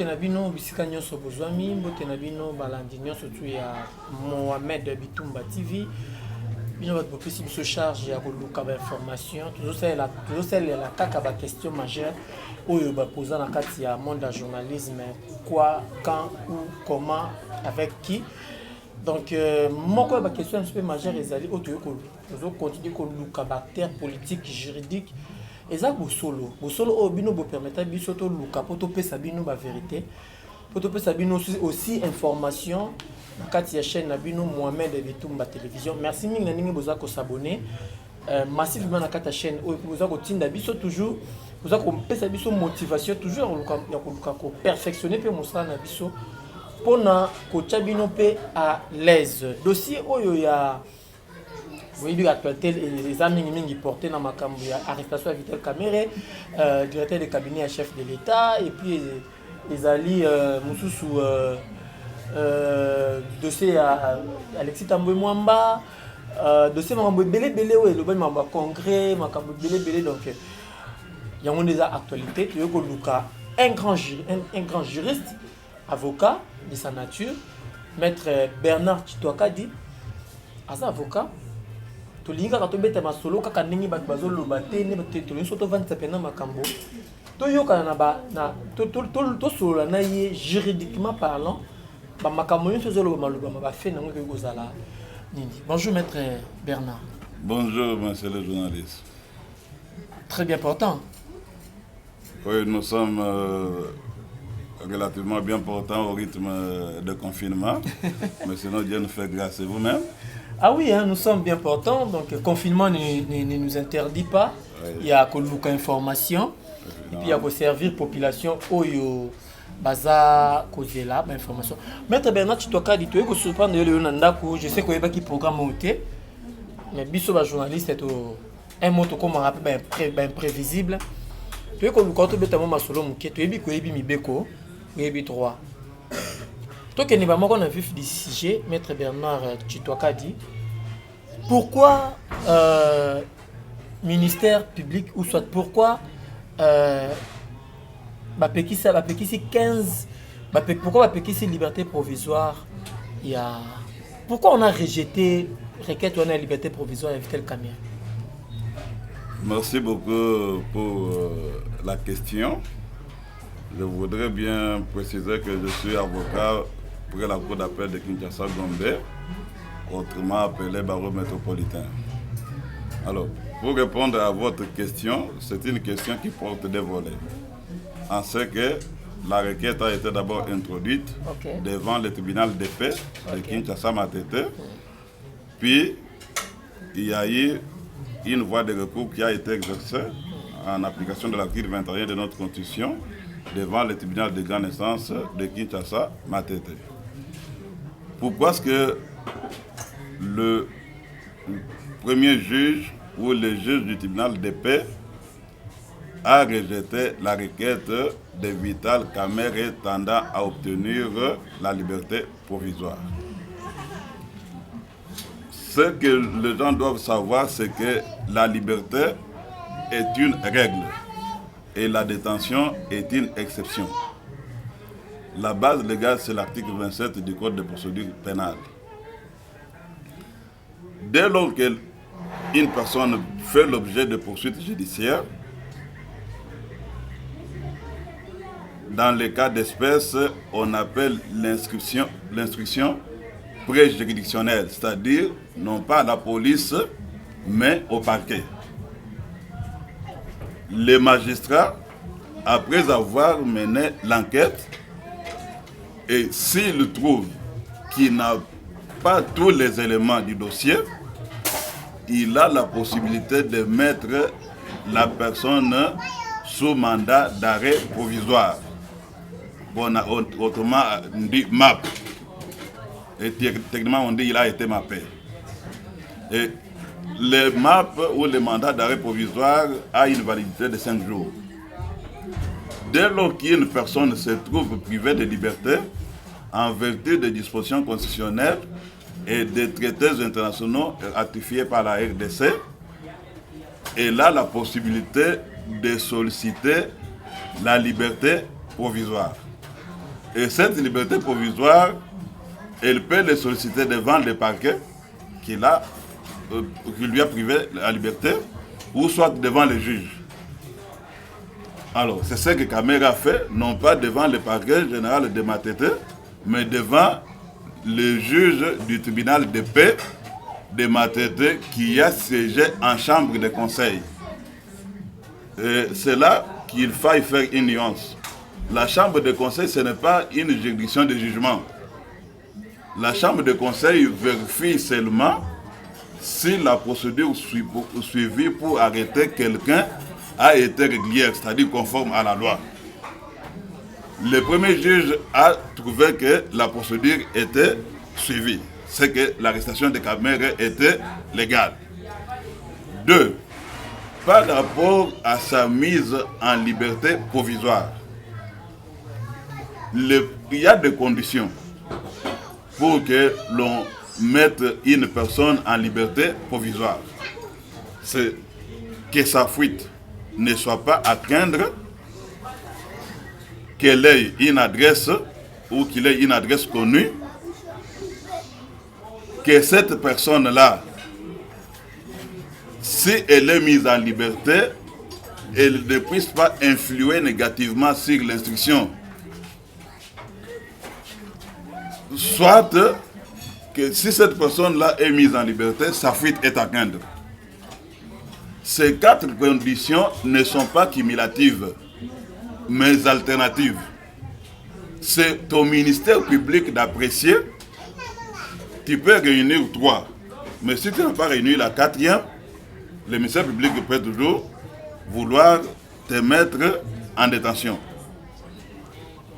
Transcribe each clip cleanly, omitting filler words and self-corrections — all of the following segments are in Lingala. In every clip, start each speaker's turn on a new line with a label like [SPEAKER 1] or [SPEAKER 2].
[SPEAKER 1] Nabino, Bissika Nyonso Bozwami, Mbote Nabino, Balandi Nyonso, tu ya Mohamed Bitumba TV. Bino va te possible se charge à Luka information. Toujours celle la caca ba question majeure où il va poser dans le cadre monde de journalisme. Quoi, quand, où, comment, avec qui. Donc, moi, la question un peu majeure, c'est de continuer à Luka terre politique, juridique. Et ça, Bosolo, au bino permettre à Bisoto Luka pour topper Sabino la vérité, pour topper Sabino aussi information. Dans la chaîne Nabino Mohamed Bitumba télévision. Merci mille nani boza ko s'abonner massivement dans la chaîne. Boza ko tinda biso toujours. Boza ko pesa biso motivation toujours ya ko perfectionner pe mosala na biso. Pona ko chabino pe à l'aise. Dossier oyo ya oui, l'actualité, les amis qui portaient dans ma arrestation à Vital Kamere, directeur de cabinet à chef de l'État, et puis les alliés Moussou dossier à Alexis Tamboué Mwamba, dossier Mambo Belé Belé, le bon Mambo Congrès, Mambo Belé Belé, donc il y a des actualités. Tu veux que Luka, un grand juriste, avocat de sa nature, maître Bernard Chitwaka dit, à ça avocat. To linga ka to beta masolo kaka ndingi bat bazolo bate ne bate to soto vanta pena makambo to yoka na ba na to solo na ye juridiquement parlant ba makambo yo sozolo ba maluba ba fait nango ko zala nini. Bonjour maître Bernard.
[SPEAKER 2] Bonjour monsieur le journaliste.
[SPEAKER 1] Très bien portant.
[SPEAKER 2] Oui, nous sommes relativement bien portants au rythme de confinement. Mais sinon Dieu nous fait grâce. Et vous-même?
[SPEAKER 1] Ah oui, hein, nous sommes bien portants, donc le confinement ne nous interdit pas. Oui. Il y a que information, et puis il y a que servir la population Oyo Baza Kozela, information. Maître Bernard, tu dois dire que surprendre le Nandako, je sais qu'il y a qui programme monté, mais biso ba journaliste est un mot comme on rappelle imprévisible. Tu es que quand tu bêtement ma solo muké, tu es bi ko ebi mi beko, ebi 3. Donc, il y a un vif du sujet, maître Bernard Chitwaka dit, pourquoi ministère public, ou soit pourquoi pourquoi liberté provisoire, pourquoi on a rejeté requête on a liberté provisoire avec quelle caméra?
[SPEAKER 2] Merci beaucoup pour la question. Je voudrais bien préciser que je suis avocat pour la cour d'appel de Kinshasa-Gombe, autrement appelé barreau métropolitain. Alors, pour répondre à votre question, c'est une question qui porte des volets. En ce que la requête a été d'abord introduite devant le tribunal de paix de Kinshasa-Matete, puis il y a eu une voie de recours qui a été exercée en application de l'article 21 de notre Constitution devant le tribunal de grande instance de Kinshasa-Matete. Pourquoi est-ce que le premier juge ou le juge du tribunal de paix a rejeté la requête de Vital Kamere tendant à obtenir la liberté provisoire? Ce que les gens doivent savoir, c'est que la liberté est une règle et la détention est une exception. La base légale, c'est l'article 27 du Code de procédure pénale. Dès lors qu'une personne fait l'objet de poursuites judiciaires, dans les cas d'espèce, on appelle l'instruction préjuridictionnelle, c'est-à-dire non pas à la police, mais au parquet. Les magistrats, après avoir mené l'enquête, et s'ils trouvent qu'il n'a pas tous les éléments du dossier, il a la possibilité de mettre la personne sous mandat d'arrêt provisoire. Bon, autrement, on dit MAP. Et techniquement, on dit qu'il a été mappé. Et le MAP ou le mandat d'arrêt provisoire a une validité de 5 jours. Dès lors qu'une personne se trouve privée de liberté, en vertu des dispositions constitutionnelles et des traités internationaux ratifiés par la RDC, elle a la possibilité de solliciter la liberté provisoire. Et cette liberté provisoire, elle peut les solliciter devant le parquet qui lui a privé la liberté, ou soit devant le juge. Alors, c'est ce que Kamere a fait, non pas devant le parquet général de Matete, mais devant le juge du tribunal de paix de Matete qui a siégé en chambre de conseil. C'est là qu'il faille faire une nuance. La chambre de conseil, ce n'est pas une juridiction de jugement. La chambre de conseil vérifie seulement si la procédure suivie pour arrêter quelqu'un a été régulière, c'est-à-dire conforme à la loi. Le premier juge a trouvé que la procédure était suivie, c'est que l'arrestation de Kamere était légale. 2. Par rapport à sa mise en liberté provisoire, il y a des conditions pour que l'on mette une personne en liberté provisoire. C'est que sa fuite ne soit pas à craindre, qu'elle ait une adresse ou qu'il ait une adresse connue, que cette personne-là, si elle est mise en liberté, elle ne puisse pas influer négativement sur l'instruction. Soit que si cette personne-là est mise en liberté, sa fuite est à craindre. Ces 4 conditions ne sont pas cumulatives, mais alternatives. C'est au ministère public d'apprécier. Tu peux réunir 3, mais si tu n'as pas réuni la 4e, le ministère public peut toujours vouloir te mettre en détention.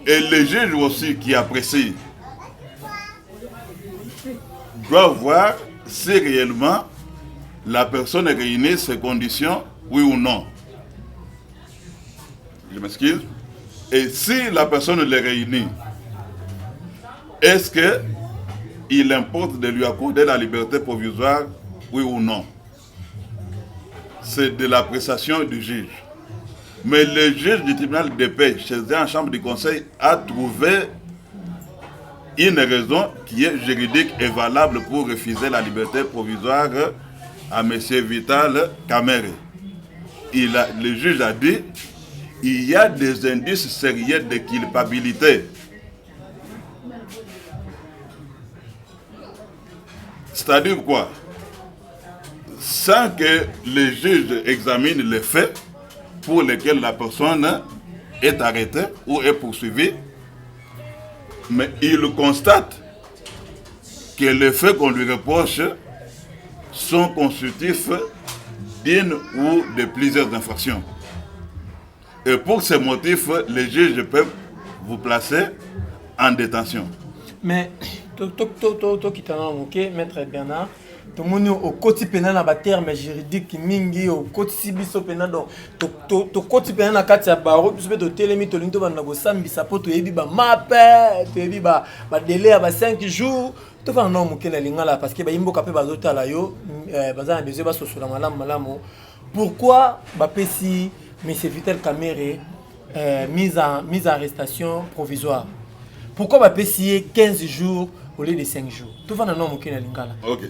[SPEAKER 2] Et le juge aussi qui apprécie doit voir si réellement la personne réunit ces conditions, oui ou non. Je m'excuse. Et si la personne les réunit, est-ce qu'il importe de lui accorder la liberté provisoire, oui ou non? C'est de l'appréciation du juge. Mais le juge du tribunal de paix, chez un en chambre du conseil, a trouvé une raison qui est juridique et valable pour refuser la liberté provisoire à M. Vital Kamere. Le juge a dit il y a des indices sérieux de culpabilité. C'est-à-dire quoi? Sans que le juge examine les faits pour lesquels la personne est arrêtée ou est poursuivie, mais il constate que les faits qu'on lui reproche sont constitutifs d'une ou de plusieurs infractions. Et pour ces motifs, les juges peuvent vous placer en détention.
[SPEAKER 1] Mais, Maître Bernard, tout le monde au quotidien na terme juridique mingi au quotidien biso pena donc to quotidien na kati ya baro biso be to telemi to linto bana go sambisa po to yebi ba mape to yebi ba délai ba 5 jours to fa no mukela lingala parce que ba imboka pe bazota la yo bazana besoin ba sosola malamu. Pourquoi ba pesi monsieur Vital Kamere mise en arrestation provisoire? Pourquoi ba pesi 15 jours au lieu de 5 jours? To fa no mukela lingala.
[SPEAKER 2] OK.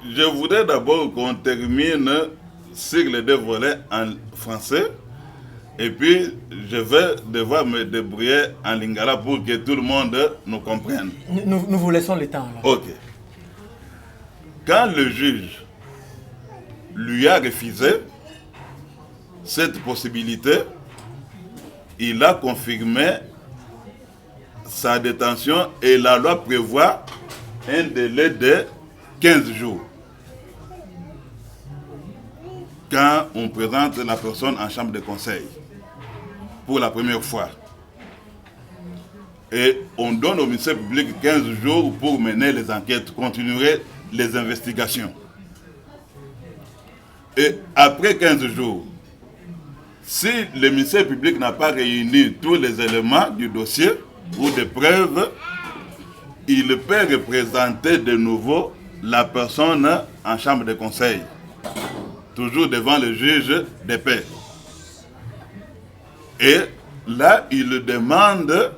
[SPEAKER 2] Je voudrais d'abord qu'on termine sur les 2 volets en français et puis je vais devoir me débrouiller en lingala pour que tout le monde nous comprenne.
[SPEAKER 1] Nous vous laissons le temps. Là.
[SPEAKER 2] OK. Quand le juge lui a refusé cette possibilité, il a confirmé sa détention et la loi prévoit un délai de 15 jours. Quand on présente la personne en chambre de conseil pour la première fois. Et on donne au ministère public 15 jours pour mener les enquêtes, continuer les investigations. Et après 15 jours, si le ministère public n'a pas réuni tous les éléments du dossier ou des preuves, il peut représenter de nouveau la personne en chambre de conseil, toujours devant le juge de paix. Et là, il demande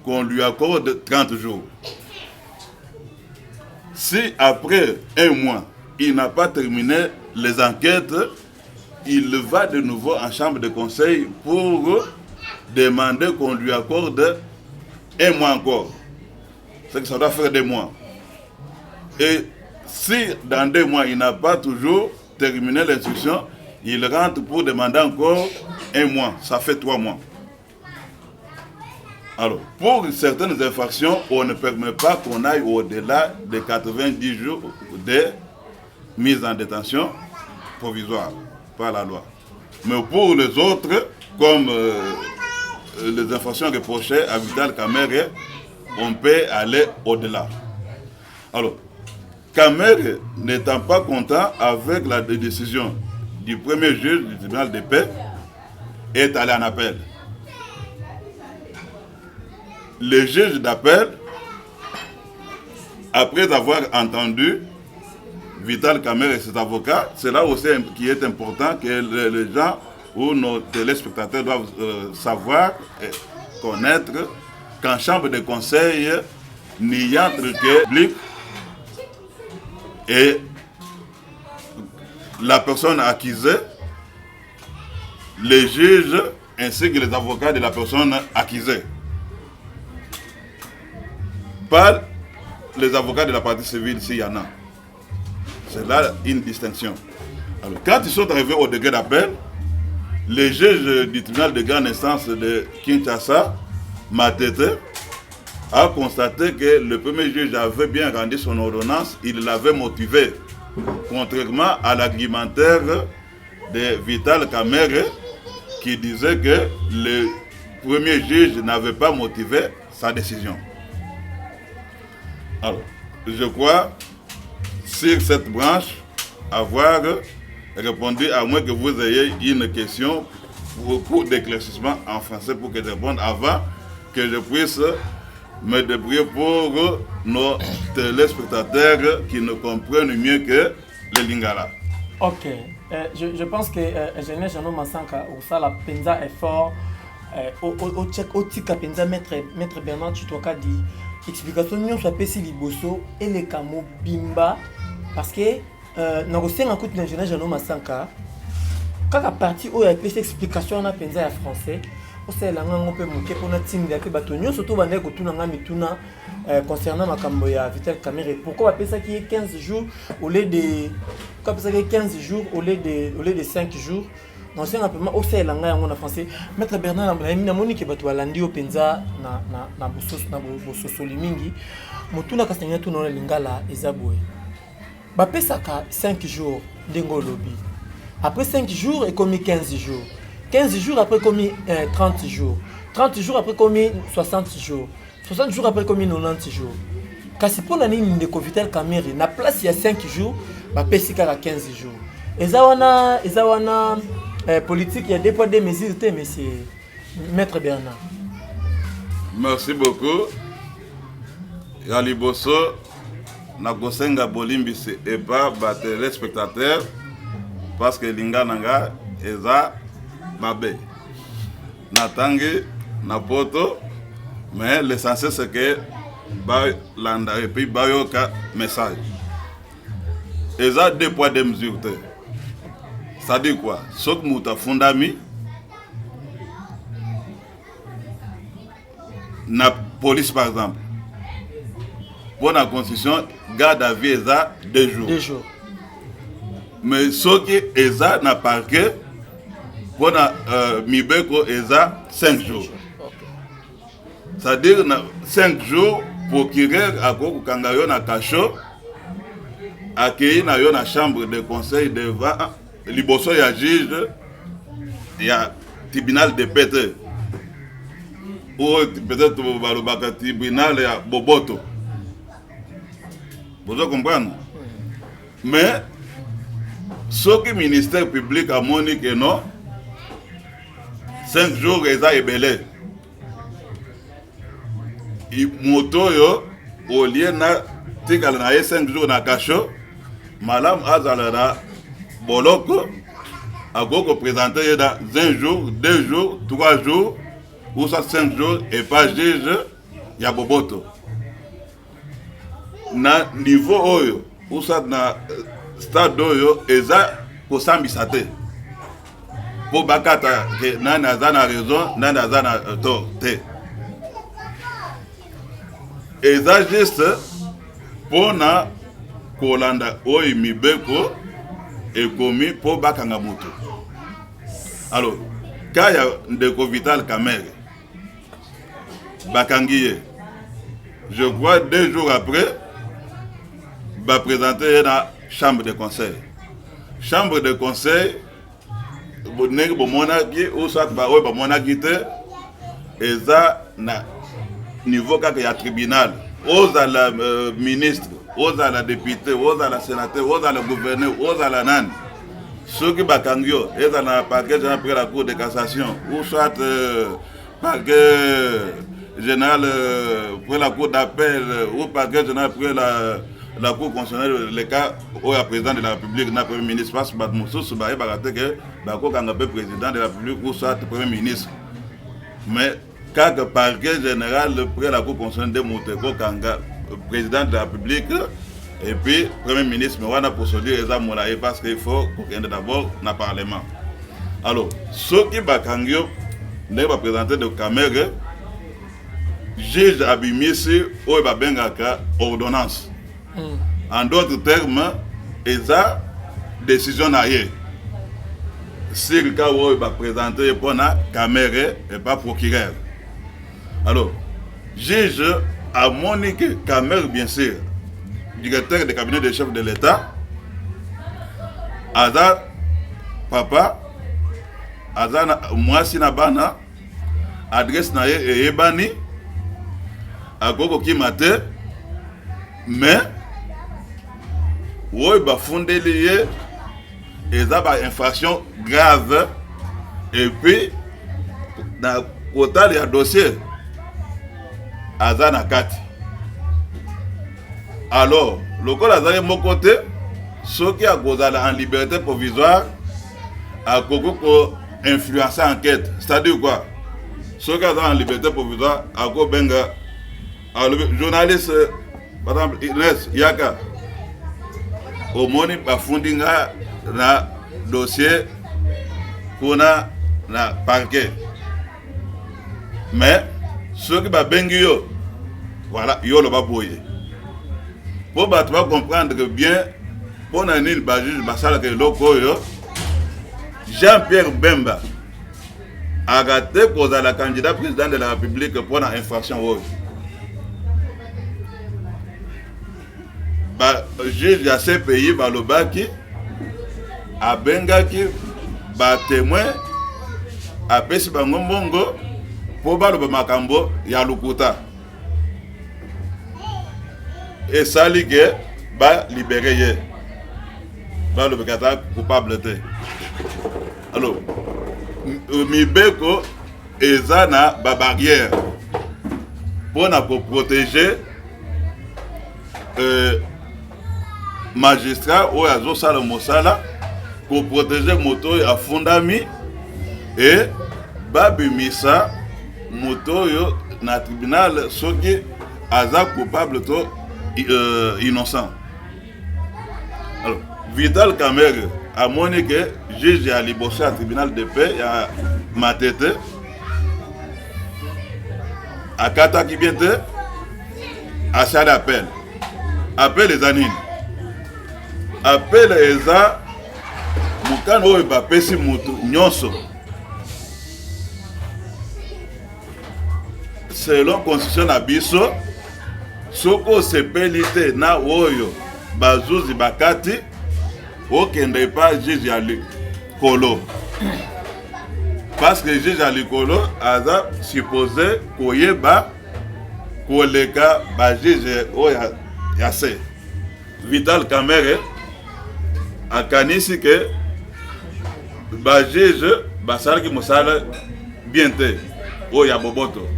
[SPEAKER 2] qu'on lui accorde 30 jours. Si après un mois, il n'a pas terminé les enquêtes, il va de nouveau en chambre de conseil pour demander qu'on lui accorde un mois encore. C'est que ça doit faire 2 mois. Et si dans 2 mois, il n'a pas toujours terminé l'instruction, il rentre pour demander encore 1 mois. Ça fait 3 mois. Alors, pour certaines infractions, on ne permet pas qu'on aille au-delà de 90 jours de mise en détention provisoire par la loi. Mais pour les autres, comme les infractions reprochées à Vital Kamerhe, on peut aller au-delà. Alors, Kamerhe, n'étant pas content avec la décision du premier juge du tribunal de paix, est allé en appel. Le juge d'appel, après avoir entendu Vital Kamerhe et ses avocats, c'est là aussi qui est important que les gens ou nos téléspectateurs doivent savoir et connaître qu'en chambre de conseil, n'y entre que public et la personne accusée, les juges ainsi que les avocats de la personne accusée. Pas les avocats de la partie civile s'il y en a. C'est là une distinction. Alors, quand ils sont arrivés au degré d'appel, les juges du tribunal de grande instance de Kinshasa, Matete, a constaté que le premier juge avait bien rendu son ordonnance, il l'avait motivé, contrairement à l'argumentaire de Vital Kamerhe qui disait que le premier juge n'avait pas motivé sa décision. Alors, je crois, sur cette branche, avoir répondu, à moins que vous ayez une question pour d'éclaircissement en français pour que je réponde avant que je puisse me débrouiller pour nos téléspectateurs qui ne comprennent mieux que le Lingala.
[SPEAKER 1] Ok. Je pense que l'ingénieur Jeannot Massanka, ou ça, la Penza est fort. Au Tika Penza, Maître Bernard Chitoka dit explication nous soit pesi liboso et les camo bimba parce que dans le sein écoute l'ingénieur Jeannot Massanka quand la partie où il y a cette explication na Penza en français au sein la ngango pe moke pour na tinga pe batonyo surtout bande ko tuna nga mituna concernant makambo ya Vital Kamerhe pourquoi appeler ça qui est 15 jours au lieu de comme ça 15 jours au lieu de 5 jours. Non c'est simplement au sein la nga en français Maître Bernard na monique bato balandi au Penza na bososo limingi mutuna kasanya tu na lingala ezabwe ba pesaka 5 jours dengo lobby après 5 jours et commis 15 jours 15 jours après commis 30 jours 30 jours après commis 60 jours 60 jours après commis 90 jours kasi pour nani ndeko Vital Kamerhe na place ya 5 jours ba pesika 15 jours ezawana politique, il y a des poids des mesures, monsieur Maître Bernard.
[SPEAKER 2] Merci beaucoup. Yali Bosso, Nagosenga Bolimbisi et pas les spectateurs parce que Lingananga Eza Babe. Natangi, Napoto, mais l'essentiel c'est que Landa et puis Bayoka message. Eza des poids des mesures. Ça dit quoi? Sok Mouta Fondami, la police par exemple, pour la constitution, garde à vie ESA 2 jours.
[SPEAKER 1] 2 jours.
[SPEAKER 2] Mais ce qui ESA n'a pas que, pour la Mibeko ESA 5 jours. C'est-à-dire 5 jours pour qu'il y ait à Kangayo na Kacho, accueilli dans la chambre de conseil devant. Liboso ya juge ya tribunal de paix ou peut-être balobaka tribunal ya Boboto. Vous comprenez? Mais ce que le ministère public a montré que non, 5 jours eza ebele. Moto yo au lieu na tikala na 5 jours na kacho, malam azala Boloko a présenté dans 1 jour, 2 jours, 3 jours, ou ça 5 jours, et pas juge ya boboto na niveau oyo usa na stade oyo eza kosambisa te po bakata ke nani aza na raison nani aza na tort te eza juste mpona kolanda oyo mibeko ekomi po bakanga moto. Alors ka ya ndeko Vital Kamerhe bakangi ye, je crois 2 jours après ba présenter na chambre de conseil. Chambre de conseil boneng bo monaki ou soit ba oyo ba monaki te eza na niveau kaka ya tribunal. Ozala ministre, ozala député, ozala sénateur, ozala gouverneur, ozala nani. Ceux qui bakangyo, eza na parquet général après la cour de cassation ou soit parquet général pour la cour d'appel ou parquet général après la cour constitutionnelle, le cas où le président de la République n'a premier ministre parce que Badmoussous Baye Bagate que Bako Kangabé président de la République ou soit premier ministre. Mais quand le parquet général après la cour constitutionnelle de Mouteko Kanga président de la République et puis premier ministre, mais on a procédé les parce qu'il faut qu'on ait d'abord dans le Parlement. Alors, ceux qui bakangyo ne va présenter de Kamerhe, juge Abimisi ou Babengaka ordonnance. En d'autres termes, eza décision naie. Si le cas où il va présenter pour Kamerhe et pas procureur. Alors, juge a moniqué Kamerhe bien sûr. Directeur du cabinet des chefs de l'État, Aza Papa, Aza Mwasi Nabana, adresse Naye et Ebani, Agogo Kimate, mais, oui, bah fondé lié, et ça bah infraction grave, et puis, dans le total, il y a dossier, Aza Nakati. Alors, le col a mon côté, ceux qui ont en liberté provisoire, a beaucoup influencé l'enquête. C'est-à-dire quoi? Ceux qui ont en liberté provisoire, a beaucoup benga. Alors, le journaliste, par exemple, Inès Yaka, au moni bafundinga na dossier qu'on a na parquet. Mais, ceux qui ont bengi yo, voilà, yo le babouye. Pour comprendre que bien, pour Nanil Bajuj Bassala Jean-Pierre Bemba a gâté pour la candidat président de la République pour l'infraction. Juge à ces pays, Balobaki, à Bengaki, témoin, à Pessi Bangombongo, pour Baloba Makambo, Yalukuta. Et ça ligue va libérer va le Bekata coupable. Alors Mibeko ezana ba barrière pour protéger magistrat ou azo sala mosala pour protéger moto à fondami et babimisa moto yo na tribunal soki aza coupable to innocent. Alors, Vital Kamerhe a montré que juge a libéré au tribunal de paix à Matete, à Kata Kibiente, à Chad appel. Appel les anines. Appel les a Moukano et Bapesi Moutou Nyonso. Selon la constitution d'Abisso, soko sepelite na oyo bazuzi bakati okende pas juge ya likolo parce que juge ya likolo aza supposé koyeba koleka ba juge oya ya se Vital Kamerhe akanisi ke ba juge basalaki mosala bien te oya boboto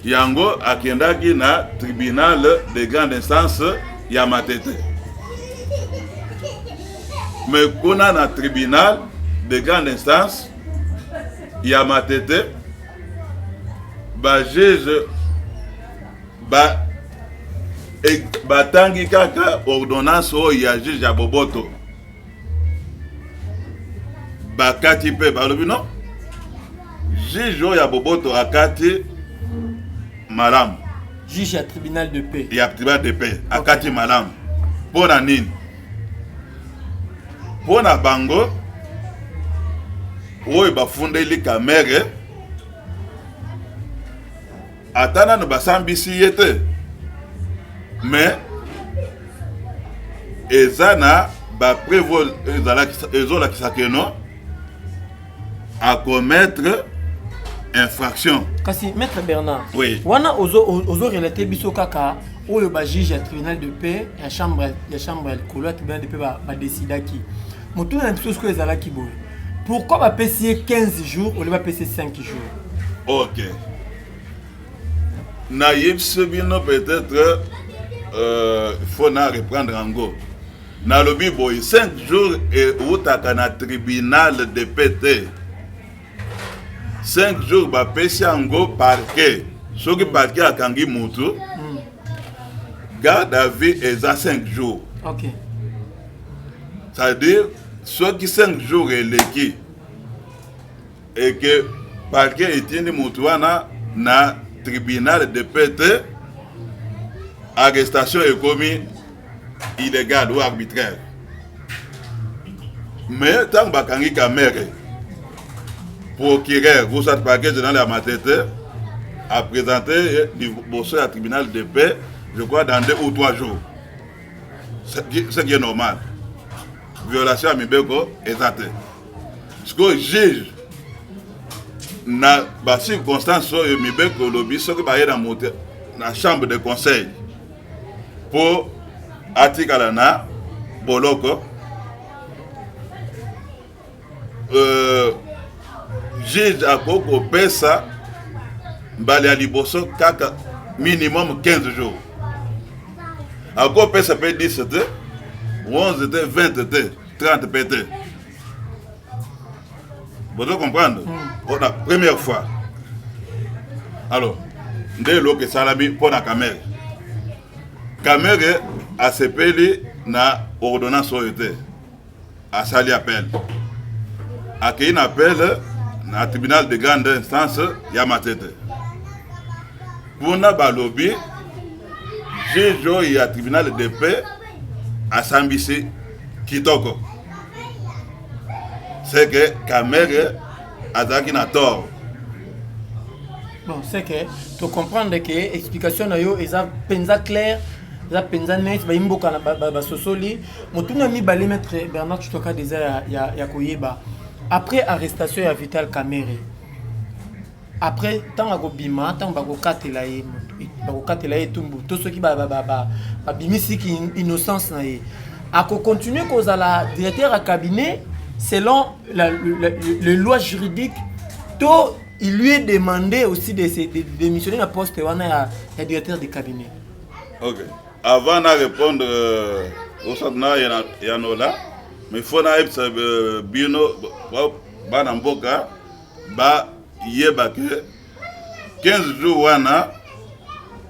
[SPEAKER 2] yango akendaki na tribunal de grande instance ya Matete. Mais kuna na tribunal de grande instance ya Matete ba juge batangi kaka ordonnance oyo ya juge ya boboto bakati mpe balobi non juge oyo ya boboto akati malamu
[SPEAKER 1] juge ya tribunal de paix
[SPEAKER 2] ya tribunal de paix akati malamu mpo na nini mpo na bango oyo bafundeli kamere ata nano basambisi ye te mais eza na baprevo ezolakisaka no à commettre infraction.
[SPEAKER 1] Kasi maître Bernard,
[SPEAKER 2] oui.
[SPEAKER 1] Wana ozo relater biso kaka oyo ba juge ya tribunal de paix ya chambre ya tribunal de paix ba décidaki. Mutu na biso ko ezalaki boye. Pourquoi ba pesier 15 jours ou ba pesier 5 jours?
[SPEAKER 2] OK. Na yebsebino peut-être faut na reprendre en go. Na lobi boy 5 jours et utaka na tribunal de paix. 5 jours ba pesi ango parquet. Soki parquet akangi mutu. Garde à vue eza 5 jours.
[SPEAKER 1] OK.
[SPEAKER 2] C'est-à-dire soki 5 jours eleki et que parquet etindi mutu wana na tribunal de paix, arrestation est commis illégale ou arbitraire. Mais tant que bakangi kamere procureur vous êtes parquet général à ma tête a présenté le à tribunal de paix, je crois dans 2 ou 3 jours. Ce qui est normal. Violation à Mibeko exacte. Ce que juge na ba circonstance oyo Mibeko lobi soki ba yena monter na chambre de conseil pour atikala na boloko juge akoko pesa mbali ya liboso kaka minimum 15 jours akoko pesa pe 10 te 11 te 20 te 30 te. Vous devez comprendre. Pour la première fois. Alors, dès que Salami pour la caméra. Caméra a sepeli na ordonnance OET. A sali appel. A qui appel na tribunal de grande instance Yamatete. Pour na balobi, juge ya tribunal de paix a sambisi kitoko. C'est que Kamere a na tort.
[SPEAKER 1] Bon, c'est que tu comprends que l'explication est penza claire, est penza net, ba imboka na ba sosoli. Motuna mi balé maître Bernard Chutoka déjà ya koyeba. Après arrestation ya Vital Kamere. Après tant à bima, tant ba ko katela ye, ba ko katela ye tumbu. Tout ce qui ba bimisi ki innocence na ye. A ko continuer cause la directeur à cabinet selon les lois juridiques, il lui est demandé aussi de démissionner la poste de directeur de cabinet.
[SPEAKER 2] Ok. Avant de répondre au Sadna Yanola, mais il faut que Bino Banamboka ba yebake 15 jours wana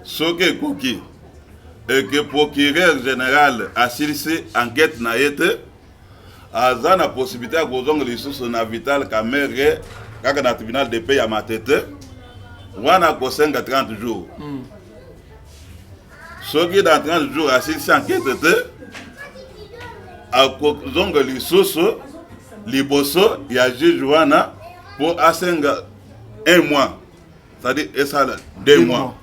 [SPEAKER 2] soke koki et que procureur général a silissé enquête na yete aza na possibilité ya kozonga lisusu na Vital Kamere kaka na tribunal de paix ya Matete wana kosenga 30 jours. Soki dans 30 jours asilisi enquête te akozonga lisusu liboso ya juge wana pour asenga 1 mois, c'est-à-dire ça 2 mois.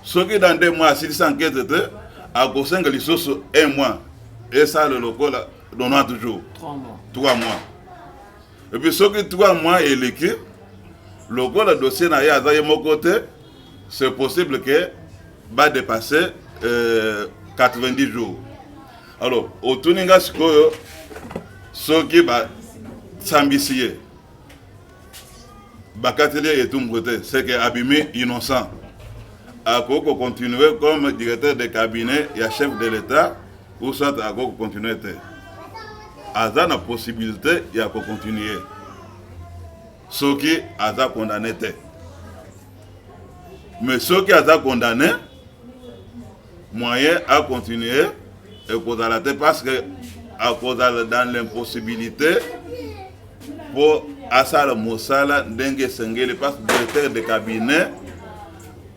[SPEAKER 2] Soki dans 2 mois asilisi enquête te akosenga lisusu 1 mois et ça le lokola donnant toujours 3 mois. Et puis, ce que 3 mois est l'écrit, le dossier n'a pas de mon côté, c'est possible que va dépasser 90 jours. Alors, au Tuninga, ce qui va s'ambitier, c'est que abîmé innocent. À quoi continuer comme directeur de cabinet et chef de l'État, ou soit à quoi continuer. Aza na possibilité ya ko continuer. Soki aza condamné. Mais soki aza condamné, moyen à continuer et cause à la tête parce que à cause dans l'impossibilité pour Asala Moussala Dengue Sengele parce que directeur de cabinet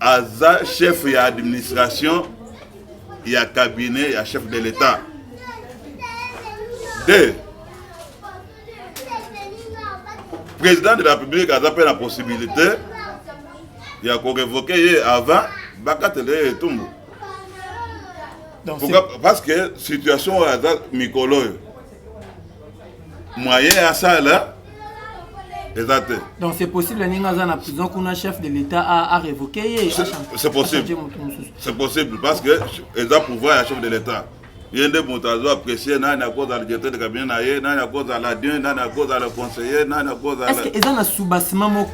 [SPEAKER 2] Aza chef de l'administration il y a cabinet il y a chef de l'État. Deux, président de la République a appelé la possibilité il y a qu'on révoqué avant Bakatele et Tumbu. Pourquoi? Parce que situation à Mikolo moyen à ça là exact.
[SPEAKER 1] Donc c'est possible Ningaza na prison qu'on chef de l'État a révoqué.
[SPEAKER 2] C'est possible. C'est possible parce que ils ont pouvoir à chef de l'État. Il y a des montages appréciés, il y a à cause de la directeur de cabinet, il y a à cause de la DIN, il y a à cause de la conseiller, il y a à cause de la...
[SPEAKER 1] Est-ce qu'il y a un sous-bassement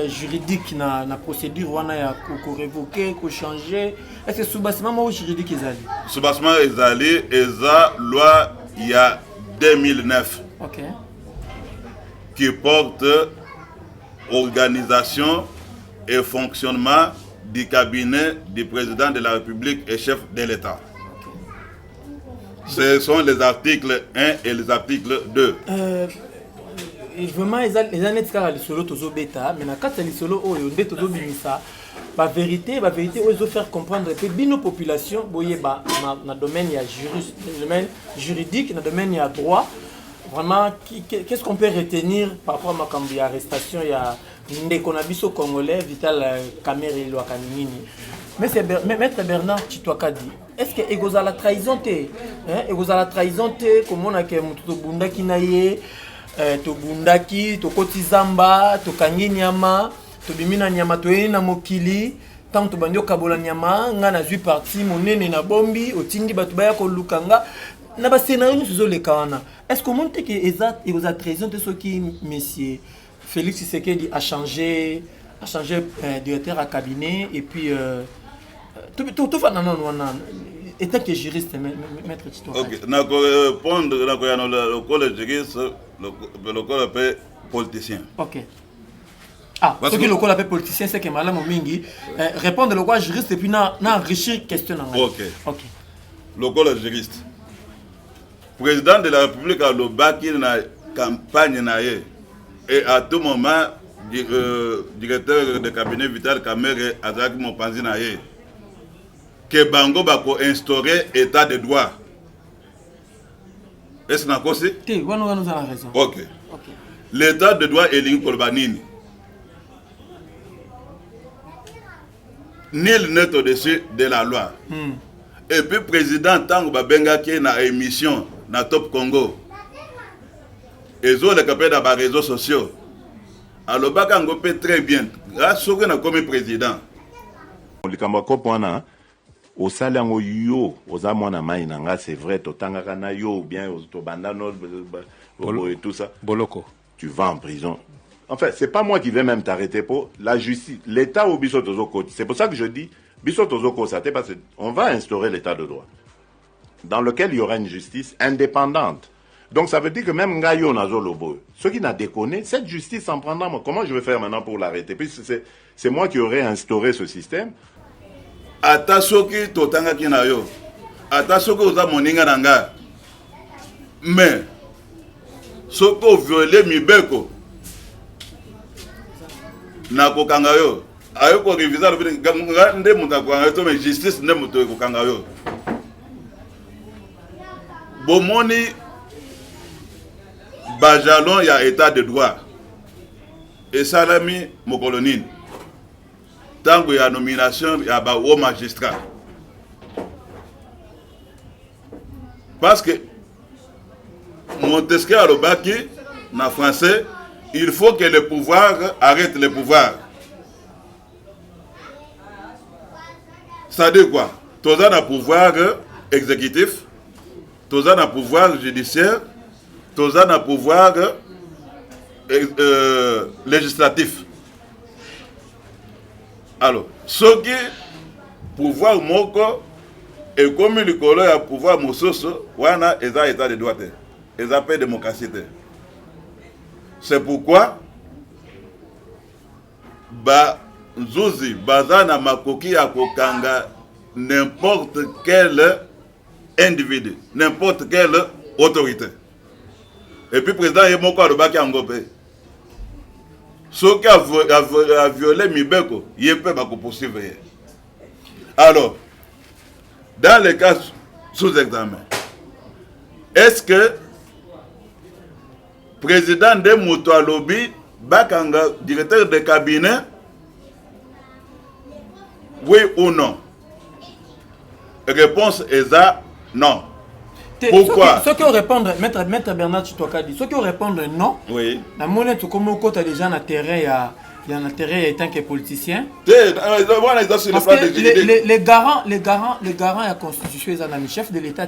[SPEAKER 1] juridique dans la procédure où on a révoqué, changé? Est-ce que sous-bassement juridique est allé?
[SPEAKER 2] Sous-bassement est allé, et la loi il y a 2009 qui porte organisation et fonctionnement du cabinet du président de la République et chef de l'État. Ce sont les articles 1 et les articles 2.
[SPEAKER 1] Vraiment, les années de solo tozo bêta, mais quand les solo on est tozo binisa, la vérité, ils ont faire comprendre que bino population, boye ba na domaine juridique, na domaine il droit. Vraiment, qu'est-ce qu'on peut retenir par rapport à ma arrestation il y a Ndekonabiso congolais Vital Kamere Loakanini. Mais c'est Maître Bernard Chitwakadi. Est-ce que Egoza la trahison Egoza la trahison comme on a que muto bundaki naye to bundaki to kotizamba to kangi nyama to bimina nyama to na mokili tant to bandio kabola nyama nga na zui parti monene na bombi otindi batu baya ko lukanga na ba scénario sur le kana. Est-ce que monte que Egoza trahison de ce qui monsieur Félix Tshisekedi a changé directeur à cabinet et puis tout fa non étant que juriste maître Tito.
[SPEAKER 2] OK, na ko répondre na ko yana le collège juriste le collège politicien.
[SPEAKER 1] OK. Ah, parce que le collège politicien c'est que malamu mingi répondre le quoi juriste et puis na enrichir question na.
[SPEAKER 2] OK.
[SPEAKER 1] OK.
[SPEAKER 2] Le collège juriste. Président de la République a le baki na campagne na ye et à tout moment directeur de cabinet Vital Kamere Azaki Mopanzi na ye que Bango bako instaurer état de droit. Est-ce que vous avez
[SPEAKER 1] dit? Oui, nous avons raison.
[SPEAKER 2] OK. L'état de droit est lié à Nini. Nul n'est au-dessus de la loi. Et puis, président Tango Babenga qui est dans l'émission dans Top Congo. Ils ont les capables dans les réseaux sociaux. Alors, Bakango peut très bien. Grâce à ce qu'on a comme président.
[SPEAKER 3] Au salango yo oza mwana mai nanga c'est vrai totangaka na yo ou bien to bandano et tout ça
[SPEAKER 4] boloko
[SPEAKER 3] tu vas en prison. En fait, c'est pas moi qui vais même t'arrêter pour la justice, l'état au biso tozoko. C'est pour ça que je dis biso tozoko ça parce qu'on va instaurer l'état de droit dans lequel il y aura une justice indépendante. Donc ça veut dire que même Ngayo Nazo Lobo, ceux qui n'a déconné, cette justice en prendra. Comment je vais faire maintenant pour l'arrêter? Puis c'est moi qui aurais instauré ce système.
[SPEAKER 2] Atasoki totanga kina yo atasoki oza moninga nanga mais soko violé mibeko na kokanga yo ayo ko revisa nga nde muta kokanga to mais justice nde muto kokanga yo bomoni bajalon ya état de droit et salami mokolonine tango ya nomination ya ba haut magistrat parce que Montesquieu Alobaki en français il faut que le pouvoir arrête le pouvoir. Ça dit quoi? Tous un pouvoir exécutif, tous un pouvoir judiciaire, tous un pouvoir législatif. Alors, ce qui pouvoir moko et comme le colère à pouvoir mososo, wana eza état de droit, eza paix démocratie. C'est pourquoi ba nzuzi bazana makoki ya kokanga n'importe quel individu, n'importe quelle autorité. Et puis le président est mon corps de Baki Angopé. Ce qui a violé Mibeko, il peut poursuivre. Alors, dans les cas sous examen, est-ce que le président de Moutoualobi, Bakanga, directeur de cabinet, oui ou non? Réponse est non. Pourquoi?
[SPEAKER 1] Ceux qui ont répondu, Maître Bernard Chitokadi, ceux qui ont répondu non,
[SPEAKER 2] oui.
[SPEAKER 1] La monnaie, tu comme tu as déjà un terrain, il y a un terrain en tant que politicien.
[SPEAKER 2] Parce
[SPEAKER 1] que les garants de la Constitution, ils ont chef de l'État.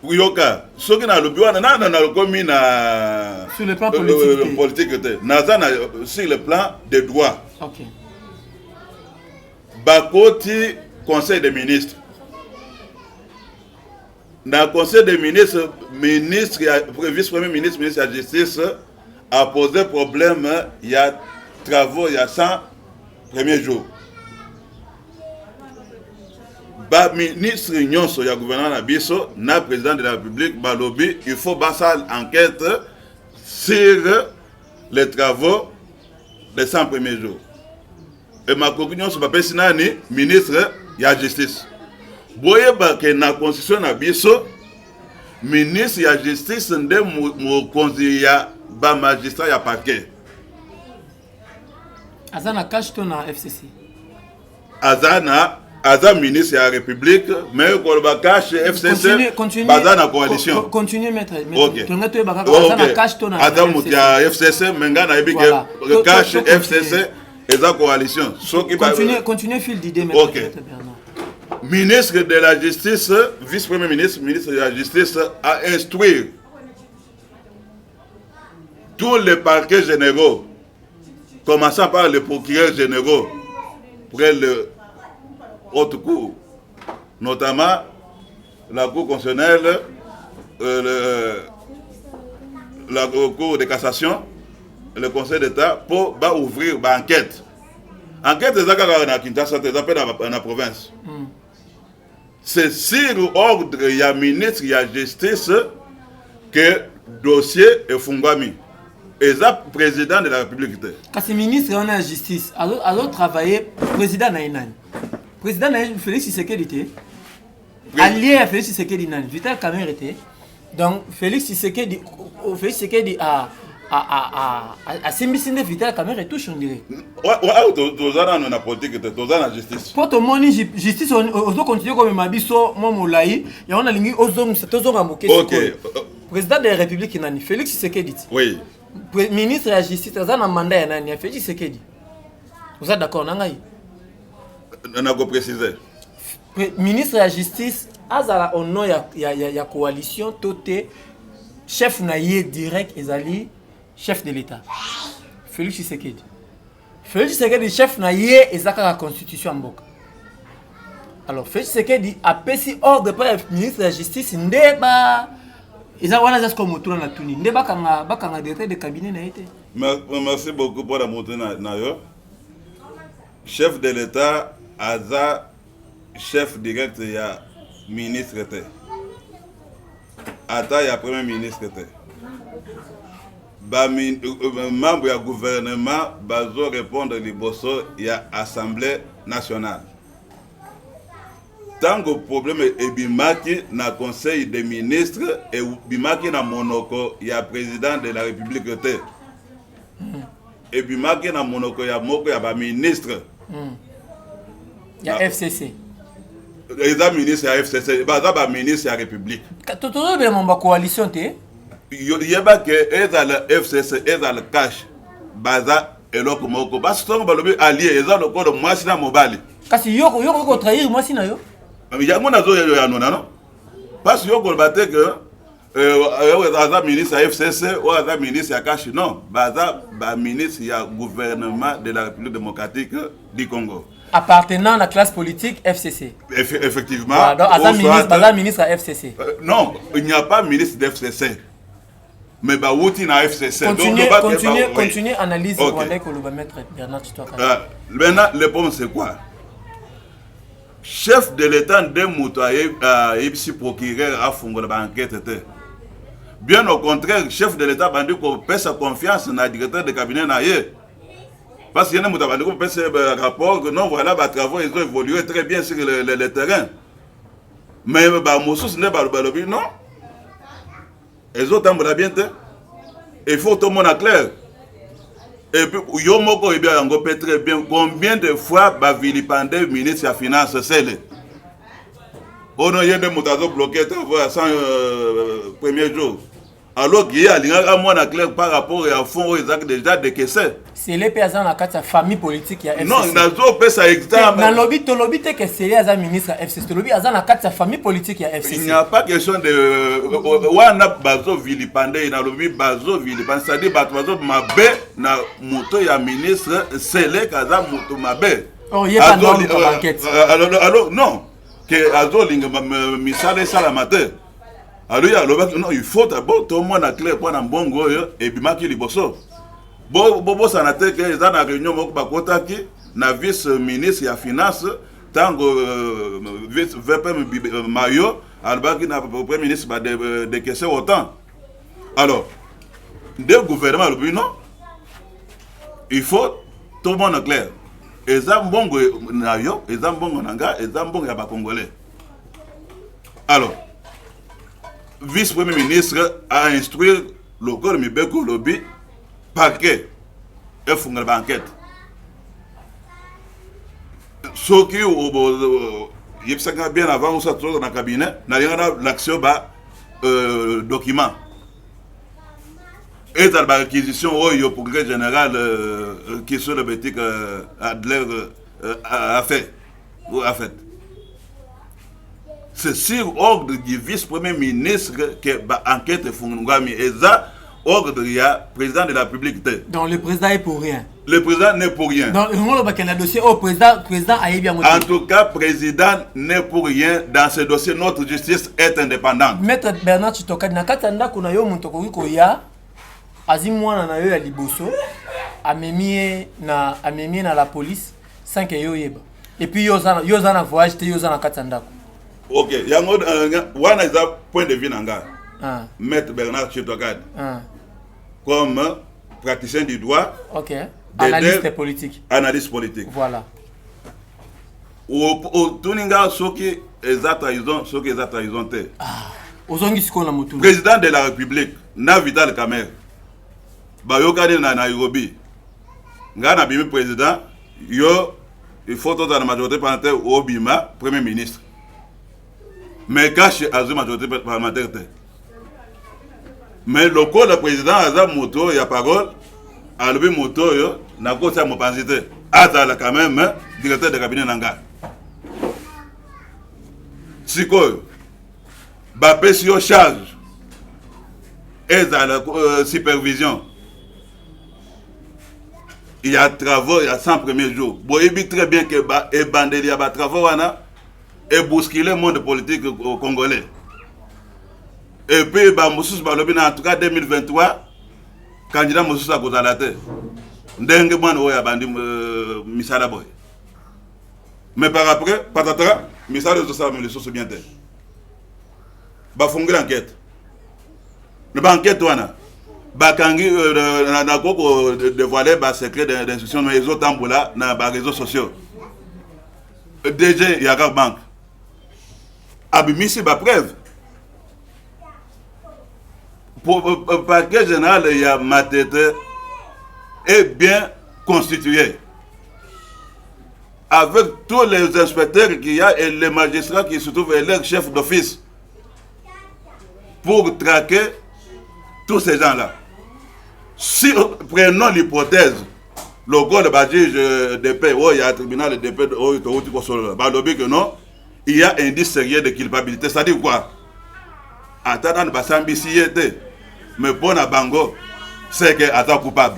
[SPEAKER 2] Oui, ok. Ceux qui ont le bureau,
[SPEAKER 1] sur le plan politique.
[SPEAKER 2] Sur le plan des droits.
[SPEAKER 1] Ok.
[SPEAKER 2] Bakoti, Conseil des ministres. Dans le Conseil des ministres, vice-premier ministre, ministre de la Justice, a posé problème, il y a travaux, il y a 100 premiers jours. Le ministre Nyonso, il y a le gouvernement Nabiso, le président de la République, Balobi, il faut passer enquête sur les travaux des 100 premiers jours. Et ma conclusion, c'est le ministre de la Justice. Boye que na constitution na biso ministre ya justice nde mokonzi ya ba magistrat ya parquet.
[SPEAKER 1] Azana cache ton na FCC.
[SPEAKER 2] Azana ministre ya République mais ko ba cache FCC bazana coalition.
[SPEAKER 1] Continue maître.
[SPEAKER 2] OK.
[SPEAKER 1] Azana cache ton na
[SPEAKER 2] Azana mutia FCC menga na ebi que cache FCC et la coalition.
[SPEAKER 1] Continue fil d'idée maître.
[SPEAKER 2] OK. Ministre de la Justice, vice-premier ministre, ministre de la Justice, a instruit tous les parquets généraux, commençant par les procureurs généraux, pour le haute cour, notamment la Cour constitutionnelle, la Cour de cassation, le Conseil d'État, pour ouvrir une enquête. Enquête des accords dans Kinshasa, des appels dans la province. C'est sur ordre il y a ministre, il y a justice que le dossier est fungami. Et ça, président de la République.
[SPEAKER 1] Quand c'est ministre, on a la justice. Alors travailler, président Naïnan. Président Naïnan, Félix Tshisekedi. Allié à Félix Tshisekedi, Vital Kamerhe était. Donc, Félix Tshisekedi a Simbisinde Vital Kamerhe touche, on dirait.
[SPEAKER 2] Tous on a politique, tous on a justice.
[SPEAKER 1] Pour tout le monde, justice, on doit continuer comme Mabiso, Momolaï, et on a l'ingé aux hommes, c'est aux hommes.
[SPEAKER 2] Ok.
[SPEAKER 1] Président de la République, Félix Tshisekedi.
[SPEAKER 2] Oui.
[SPEAKER 1] Ministre de la Justice, il y a un mandat, Félix Tshisekedi. Vous êtes d'accord, Nangaï?
[SPEAKER 2] On a précisé.
[SPEAKER 1] Ministre de la Justice, au nom de la coalition, Toté, chef naïe direct, Ezali, chef de l'État. Félix Tshisekedi. Félix Tshisekedi, chef naïe, Ezaka la Constitution en Boka. Alors, Félix Tshisekedi a payé ordre par le ministre de la Justice, Ndeba. Ils ont un comme autour de la Tuni. Ndeba Kanga directeur de cabinet n'a été.
[SPEAKER 2] Merci beaucoup pour la montée. Chef de l'État, Aza, chef direct, il y a ministre. Ata, il y a premier ministre. Membre du gouvernement, bazo répondre liboso, il y a Assemblée nationale. Tant que le problème est bimaki na conseil des ministres et bimaki na monoko, il y a président de la République. Et bimaki na monoko, il y a moko, il y a ministre.
[SPEAKER 1] Il y a FCC.
[SPEAKER 2] Il y a ministre, il y a FCC, il y a ministre de la République.
[SPEAKER 1] Tu as vu mon coalition?
[SPEAKER 2] Il y a que le FCC, le cash, baza et l'autre moko. Parce que nous alliés, ils ont le code de Mwasina Mobali.
[SPEAKER 1] Parce que vous trahir Mwasina.
[SPEAKER 2] Il y a un autre non? Parce que vous avez que le ministre de la FCC ou le ministre de la cash, non. Le ministre du gouvernement de la République démocratique du Congo. Appartenant
[SPEAKER 1] à la classe politique FCC.
[SPEAKER 2] Effectivement.
[SPEAKER 1] Voilà, donc, ministre à FCC.
[SPEAKER 2] Non, il n'y a pas ministre de FCC. Mais il y a FCC.
[SPEAKER 1] Continuez analyse pour aller maître Bernard Chitokadi.
[SPEAKER 2] Maintenant, le problème c'est quoi? chef de l'État de Mouto a ici procureur a fondé l'enquête. Bien au contraire, chef de l'État a dit qu'on paie sa confiance dans le directeur de cabinet. Parce qu'il y a des gens qui paient ce rapport que non, voilà, les travaux ils ont évolué très bien sur le terrain. Mais Moussou, ce n'est pas le but, non. Ils ont bien. Il faut tout le monde clair. Et puis, Yomoko est bien, on peut très bien. Combien de fois va vilipender le ministre des Finances, c'est le. On a eu des moutons bloqués sans premier jour. Alors qu'il y a un mois clair par rapport à fond, ils ont déjà décaissé.
[SPEAKER 1] C'est les personnes dans la famille politique qui a FCC.
[SPEAKER 2] Non, ça existe.
[SPEAKER 1] Dans le lobby, que c'est les ministres FCC. Le lobby, dans la famille politique qui a FCC.
[SPEAKER 2] Il n'y a pas question de. On a bazo vilipendé, il a lobby bazo vilipendé. C'est-à-dire, bazo mabé, na moto ya ministre, c'est les kaza moto mabé.
[SPEAKER 1] Oh, il n'y a pas de norme pour l'enquête.
[SPEAKER 2] Alors, non. Que azo ling misale salamate. Alors, il faut d'abord tout le monde a clair pour un bon go et puis maki liboso. Bobo sanate que ils ont une réunion moko bakotaki na vice ministre ya finance tango vice VP Mayo albaki na premier ministre ba de question autant. Alors, le gouvernement le but non. Il faut tout le monde clair. Eza mbongo na yo, eza mbongo nanga, eza mbongo ya ba congolais. Alors, vice-premier ministre a instruit le corps Mibeko Lobby parquet et font une enquête. Ce qui est bien avant, on s'est trouvé dans le cabinet, n'a rien l'action bas document. Et dans l'acquisition au progrès général qui sur le boutique Adler a fait. C'est sur ordre du vice-premier ministre que l'enquête est fournie. Et ça, ordre du président de la République.
[SPEAKER 1] Donc le président est pour rien.
[SPEAKER 2] Le président n'est pour rien.
[SPEAKER 1] Donc le dossier au président a bien motivé.
[SPEAKER 2] En tout cas, le président n'est pour rien. Dans ce dossier, notre justice est indépendante.
[SPEAKER 1] Maître Bernard Chitoka, dans Katanda, qu'on a eu mon toko ya, azimwa na yo ya liboso, amemi na la police sans que yo yeba. Et puis yo zana voyage te yo zana Katanda.
[SPEAKER 2] Ok, yango wana is a point de vue nanga. Maître Bernard Chitoka. Comme praticien du droit.
[SPEAKER 1] Ok. Analyste politique.
[SPEAKER 2] Analyste politique.
[SPEAKER 1] Voilà.
[SPEAKER 2] Au Tuninga, ce qui est trahison, ce qui est trahison. Président de la République, na Vital Kamerhe. Bayokade na Nairobi. Ngana bimi président, yo il faut tout la majorité parlementaire au bima premier ministre. Mais cache à la majorité parlementaire. Mais le corps de président a moto, il y a parole, à l'objet moto, n'a pas de pensée. Attends quand même, directeur de cabinet Nanga. Si quoi, Bapé sur charge, et dans la supervision, il y a travaux, il y a 100 premiers jours. Vous voyez très bien que les bandits, il y a des travaux, et bousculer le monde politique congolais. Et puis, en tout cas 2023, candidat Moussous a causé la tête. Dengue a bandi Misala Boy. Mais par après, patatra, Misala de les bien tel. Ba fongé l'enquête. Le banquette, Bakangi n'a pas dévoilé le secret d'instruction mais les autres tamboula dans les réseaux sociaux. DG Yagar Bank. Abimisi ba preuve. Pour le parquet général, il y a ma tête est bien constitué. Avec tous les inspecteurs qu'il y a et les magistrats qui se trouvent et leurs chefs d'office. Pour traquer tous ces gens-là. Si prenons l'hypothèse, le corps de juge de paix, il y a un tribunal de paix, que non, il y a un indice sérieux de culpabilité. C'est-à-dire quoi? Attends, mais pour la bango, c'est que attends coupable.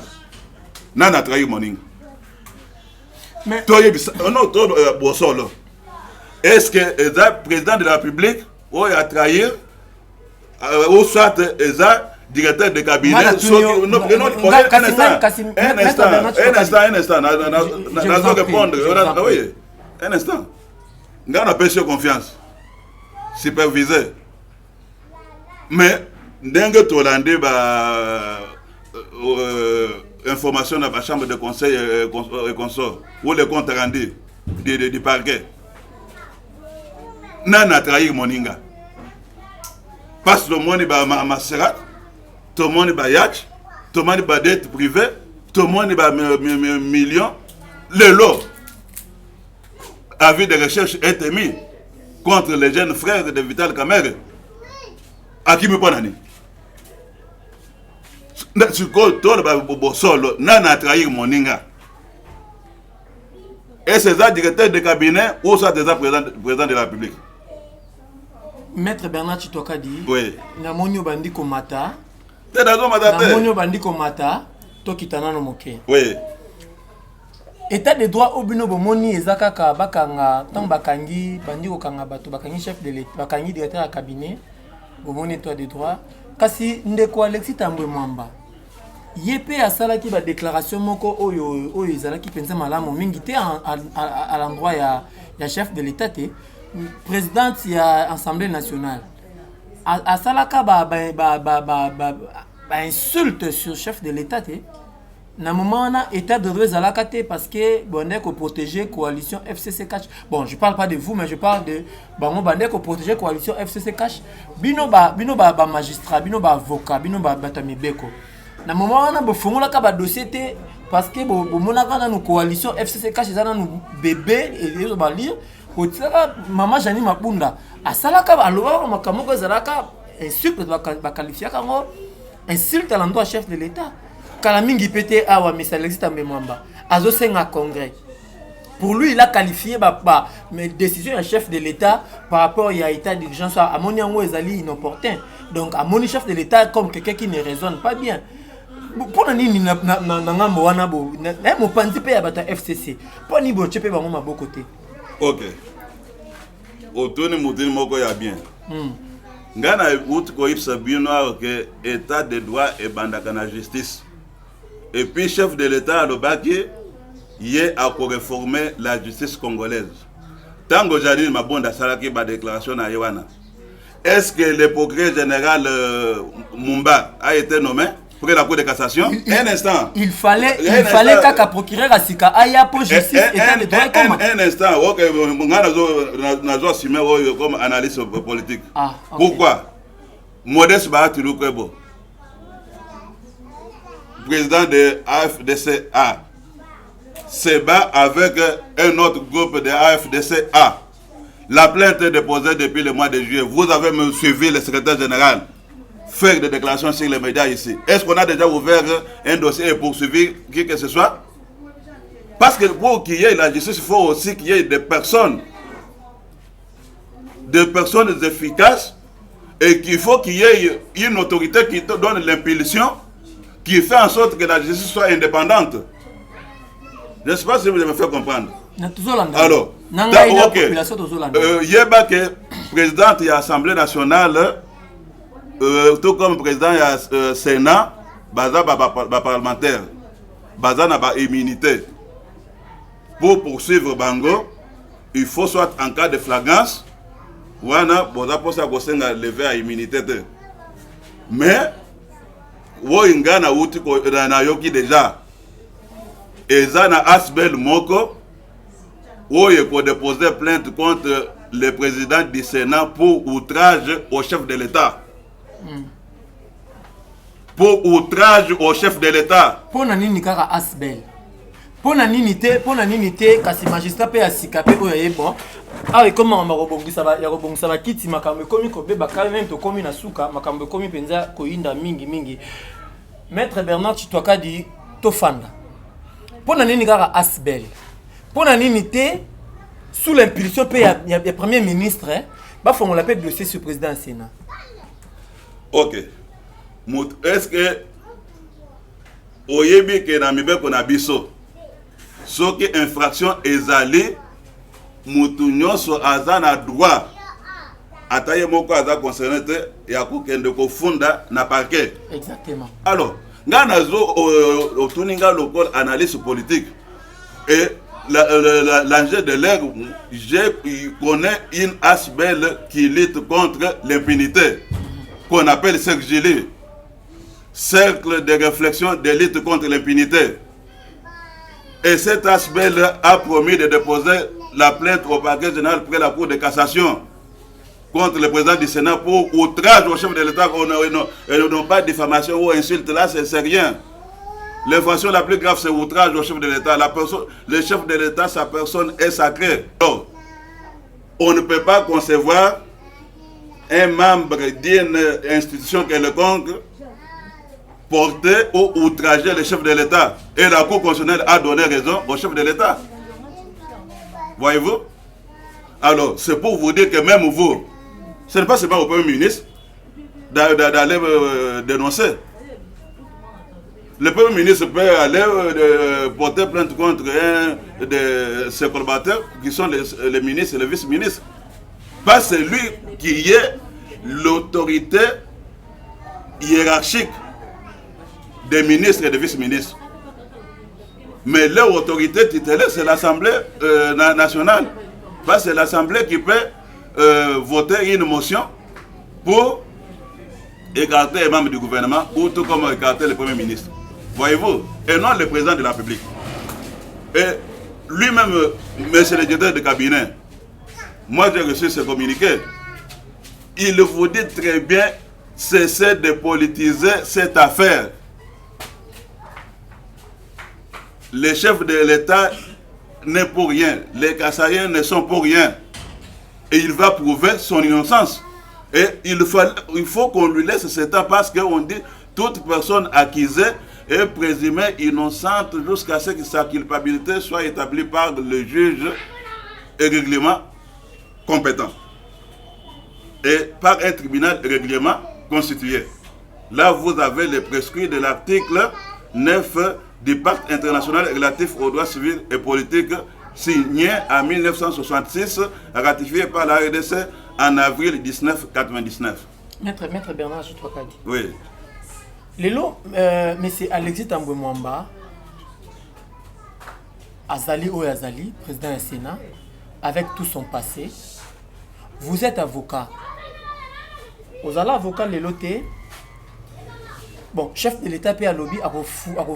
[SPEAKER 2] Non, on a trahi mon ning.
[SPEAKER 1] Mais
[SPEAKER 2] non, est-ce que le président de la République a trahi ou soit le directeur de cabinet? Un instant. nga na pêche confiance superviseur mais ndenge tolande ba information dans la chambre de conseil et consort ou le compte rendu du parquet n'a trahi moninga parce que tout le monde va maserat, tout le monde va yacht, tout le monde va dette privée, tout le monde va millions. Le lot, avis de recherche est émis contre les jeunes frères de Vital Kamerhe. À qui me prend sur tout le sol, n'a trahi moninga. Et c'est ça directeur de cabinet ou ça déjà président de la République.
[SPEAKER 1] Maître Bernard Chitokadi,
[SPEAKER 2] oui.
[SPEAKER 1] Namonio Bandiko Mata,
[SPEAKER 2] Namonio
[SPEAKER 1] Bandiko Mata, Tokitana no Moke.
[SPEAKER 2] Oui.
[SPEAKER 1] État de droit Obino Bomoni Ezaka Bakanga, Tant Bakangi, Bandiko Kanga Bato, Bakangi chef de l'État, Bakangi directeur à cabinet, Bomoni état de droit, Kasi Ndeko Alexis Tambwe Mwamba. Yepé a salaki ba déclaration moko oyo ezalaki penza malamu mingi te à l'endroit ya chef de l'État te. Présidente de l'Assemblée nationale a salaka ba insulte sur le chef de l'État na moment na état de droit zalaka te parce que bonne ko protéger coalition FCC cash. Bon, je parle pas de vous mais je parle de bango bande ko protéger coalition FCC cash. Bino ba magistrat, bino ba avocat, bino ba batamibeko. Na moment na bo fongola ka ba dossier te parce que bo monaka na no coalition FCC cash ezana no bébé et ba lire. Maman Jani Mapunda asalaka aloba makamoko ezalaka insulte bakalifier kango insulte à l'endroit chef de l'État kala mingi pété awa Mr. Alexis Tambwe Mwamba azo senga congrès pour lui il a qualifié mais décision du chef de l'État par rapport à l'état d'urgence à moni yango ezali inopportun donc à moni chef de l'État comme quelqu'un qui ne raisonne pas bien pour nini na ngambo wana bo na mo panzi pe ya bata FCC pour ni bo chepe bango maboko te.
[SPEAKER 2] Ok. Autour motini moko ya bien. Ngana uti ko ipsa bino que état de droit et bandaka na justice. Et puis chef de l'État alobaki yé a ko réformer la justice congolaise. Tango Janine Mabonda salaki ba déclaration na yewana. Est-ce que le procureur général Mumba a été nommé pour la Cour de cassation? Un instant.
[SPEAKER 1] Il fallait qu'un procureur à Sika aya pour justice état de droit comme
[SPEAKER 2] un instant. OK, nazo assumer comme analyste politique.
[SPEAKER 1] Ah, okay.
[SPEAKER 2] Pourquoi? Modeste Bahatulukwebo, président de AFDCA, se bat avec un autre groupe de AFDCA. La plainte est déposée depuis le mois de juillet. Vous avez même suivi le secrétaire général faire des déclarations sur les médias ici. Est-ce qu'on a déjà ouvert un dossier et poursuivi qui que ce soit? Parce que pour qu'il y ait la justice, il faut aussi qu'il y ait des personnes efficaces et qu'il faut qu'il y ait une autorité qui te donne l'impulsion, qui fait en sorte que la justice soit indépendante. Je ne sais pas si vous me faites comprendre. Alors, ok. Yeba que président de l'Assemblée nationale, tout comme président du Sénat, baza parlementaire, baza na ba immunité. Pour poursuivre Bango, il faut soit en cas de flagrance, ou boza posa kosenga lever à immunité. Mais, woinga na uti ko na yoki déjà. Ezana Asbel Moko, où il faut déposer plainte contre le président du Sénat pour outrage au chef de l'État. Pour outrage au chef de l'État.
[SPEAKER 1] Pour nani kaka Asbel. Pour nani te kasi magistrat pe asika pe oyo bon. Ah comment on va rebongisa ba kiti makambo komi ko be ba quand même to komi na suka makambo komi penza ko inda mingi. Maître Bernard Chitokadi tofanda. Pour nani kaka Asbel. Pour nani te sous l'impulsion pe ya premier ministre ba faut on l'appelle dossier sur président du Sénat.
[SPEAKER 2] OK. Est-ce que oyebi ke na mibeko na biso soki infraction ezali mutu nyonso aza na droit ataye moko aza concerné te ya kokende kofunda na parquet.
[SPEAKER 1] Exactement.
[SPEAKER 2] Alors nga nazo otuninga local analyse politique et l'enjeu de l'ère, je connais une HBL qui lutte contre l'impunité, qu'on appelle Cercle Gilet. Cercle de réflexion de lutte contre l'impunité. Et cet HBL a promis de déposer la plainte au parquet général près la Cour de cassation contre le président du Sénat pour outrage au chef de l'État, non pas diffamation ou insulte, là c'est rien. L'infraction la plus grave c'est outrage au chef de l'État. Le chef de l'État, sa personne est sacrée. Donc, on ne peut pas concevoir un membre d'une institution quelconque porter ou outrager le chef de l'État. Et la Cour constitutionnelle a donné raison au chef de l'État. Voyez-vous? Alors, c'est pour vous dire que même vous, ce n'est pas seulement au Premier ministre d'aller dénoncer. Le Premier ministre peut aller porter plainte contre un de ses collaborateurs qui sont les ministres et les vice-ministres. Pas celui qui est l'autorité hiérarchique des ministres et des vice-ministres. Mais leur autorité titulaire, c'est l'Assemblée nationale. C'est l'Assemblée qui peut voter une motion pour écarter les membres du gouvernement ou tout comme écarter le Premier ministre. Voyez-vous? Et non le président de la République. Et lui-même, monsieur le directeur de cabinet, moi j'ai reçu ce communiqué. Il vous dit très bien, cessez de politiser cette affaire. Les chefs de l'État n'est pour rien. Les Kassaïens ne sont pour rien. Et il va prouver son innocence. Et il faut qu'on lui laisse ce temps parce qu'on dit toute personne accusée est présumée innocente jusqu'à ce que sa culpabilité soit établie par le juge et règlement compétent. Et par un tribunal règlement constitué. Là, vous avez les prescrits de l'article 9 du pacte international relatif aux droits civils et politiques signé en 1966, ratifié par la RDC en avril 1999.
[SPEAKER 1] Maître Bernard Jutwakadi.
[SPEAKER 2] Oui.
[SPEAKER 1] Lelo, M. Alexis Tambwe Mwamba, Azali Oyazali, président du Sénat, avec tout son passé, vous êtes avocat. Vous allez avocat Leloté. Bon, chef de l'État puis à lobby a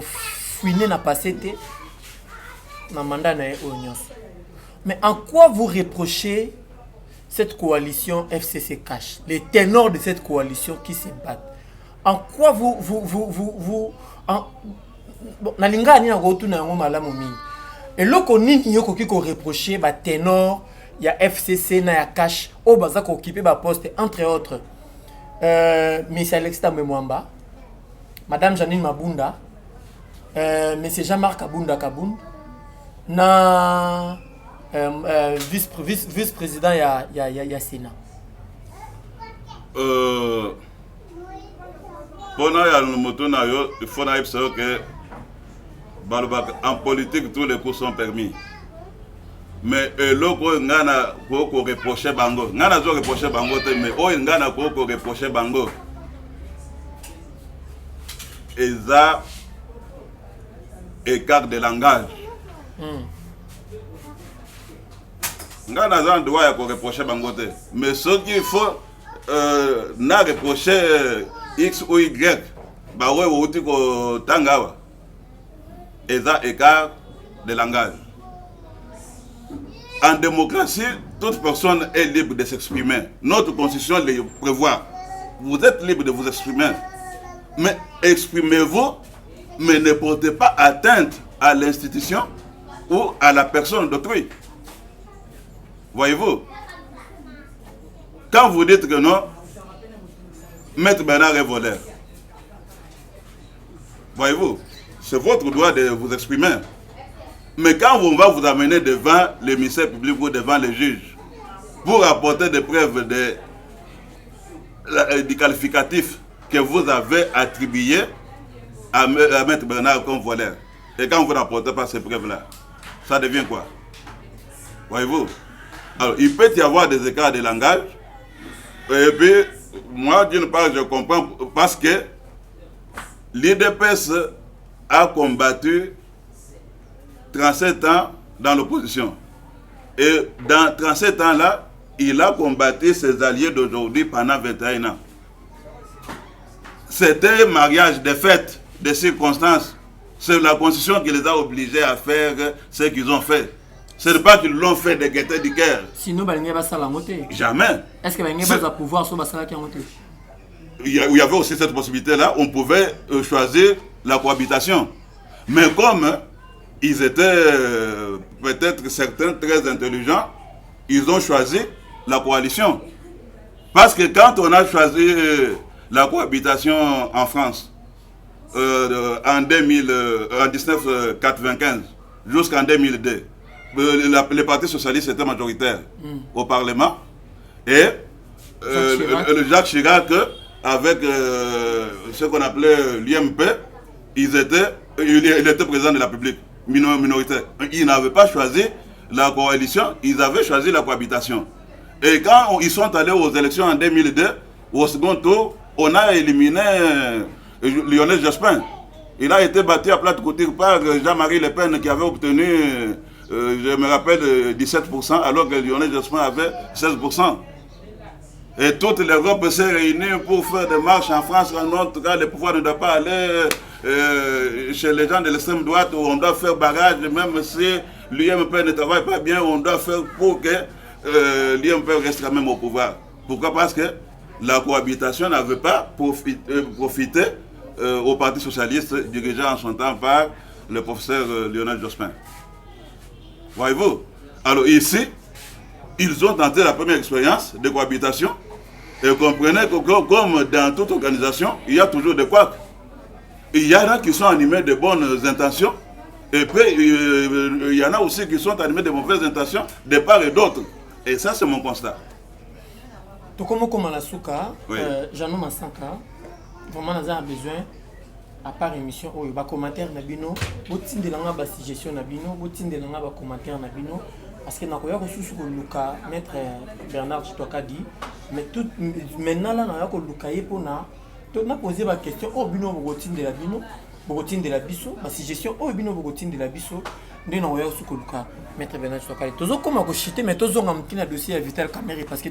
[SPEAKER 1] fouiné na passé na mandat na Onions. Mais en quoi vous reprochez cette coalition FCC Cash, les ténors de cette coalition qui se battent? En quoi vous nalinga ni na rotuna ngo malamu mingi. Et loko nini yoko kiko reprocher ba ténor ya FCC na ya Cash au baza ko occuper ba poste entre autres monsieur Alexis Tambwe Mwamba, Madame Janine Mabunda, monsieur Jean-Marc Kabound, na vice-président ya Sénat.
[SPEAKER 2] Il faut savoir que en politique tous les coups sont permis. Mais loko ngana ko reprocher bango. Ngana zo reprocher bango mais o ngana ko reprocher bango. Eza écart de langage. Ngana za droit ya ko reprocher bango te. Mais ce qu'il faut na reprocher X ou Y, bah ouais, ou tu ko tangawa. Eza écart de langage. En démocratie, toute personne est libre de s'exprimer. Notre constitution le prévoit. Vous êtes libre de vous exprimer. Mais exprimez-vous, mais ne portez pas atteinte à l'institution ou à la personne d'autrui. Voyez-vous? Quand vous dites que non, Maître Bernard est voleur. Voyez-vous? C'est votre droit de vous exprimer. Mais quand on va vous amener devant le ministère public ou devant le juge pour apporter des preuves du qualificatif que vous avez attribué à Maître Bernard comme voleur, et quand vous n'apportez pas ces preuves-là, ça devient quoi? Voyez-vous? Alors, il peut y avoir des écarts de langage, et puis, moi, d'une part, je comprends, parce que l'IDPS a combattu 37 ans dans l'opposition. Et dans 37 ans-là, il a combattu ses alliés d'aujourd'hui pendant 21 ans. C'était un mariage de fêtes, de circonstances. C'est la Constitution qui les a obligés à faire ce qu'ils ont fait. Ce n'est pas qu'ils l'ont fait de gaieté du cœur.
[SPEAKER 1] Sinon, il va la montée.
[SPEAKER 2] Jamais.
[SPEAKER 1] Est-ce qu'il va pouvoir sur la qui a monté?
[SPEAKER 2] Il y avait aussi cette possibilité-là. On pouvait choisir la cohabitation. Mais comme ils étaient peut-être certains très intelligents, ils ont choisi la coalition. Parce que quand on a choisi la cohabitation en France, en 1995 jusqu'en 2002, le Parti socialiste était majoritaire au Parlement et Jacques Chirac avec ce qu'on appelait l'UMP, il était président de la République minoritaire. Ils n'avaient pas choisi la coalition, ils avaient choisi la cohabitation. Et quand ils sont allés aux élections en 2002, au second tour, on a éliminé Lionel Jospin. Il a été battu à plate couture par Jean-Marie Le Pen qui avait obtenu, je me rappelle, 17%, alors que Lionel Jospin avait 16%. Et toute l'Europe s'est réunie pour faire des marches en France. En tout cas, le pouvoir ne doit pas aller chez les gens de l'extrême droite où on doit faire barrage, même si l'UMP ne travaille pas bien, on doit faire pour que l'UMP reste quand même au pouvoir. Pourquoi? Parce que la cohabitation n'avait pas profité au Parti socialiste dirigé en son temps par le professeur Lionel Jospin. Voyez-vous? Alors ici, ils ont tenté la première expérience de cohabitation et comprenez que comme dans toute organisation, il y a toujours des couacs. Il y en a qui sont animés de bonnes intentions et puis il y en a aussi qui sont animés de mauvaises intentions de part et d'autre. Et ça, c'est mon constat.
[SPEAKER 1] Comme la souka, Jeannot Massanka, vraiment, nous avons besoin, à part émission, il y a des commentaires, il y a des suggestions, il y a des commentaires, parce que nous avons reçu sur le cas, maître Bernard Chitokadi, mais maintenant, nous avons posé la question, oh, bino, de la bino, de la biso, la suggestion, oh, bino, de la biso, nous avons reçu sur le cas, maître Bernard Chitokadi. Nous avons chité, mais nous avons un dossier à Vital Caméré, parce que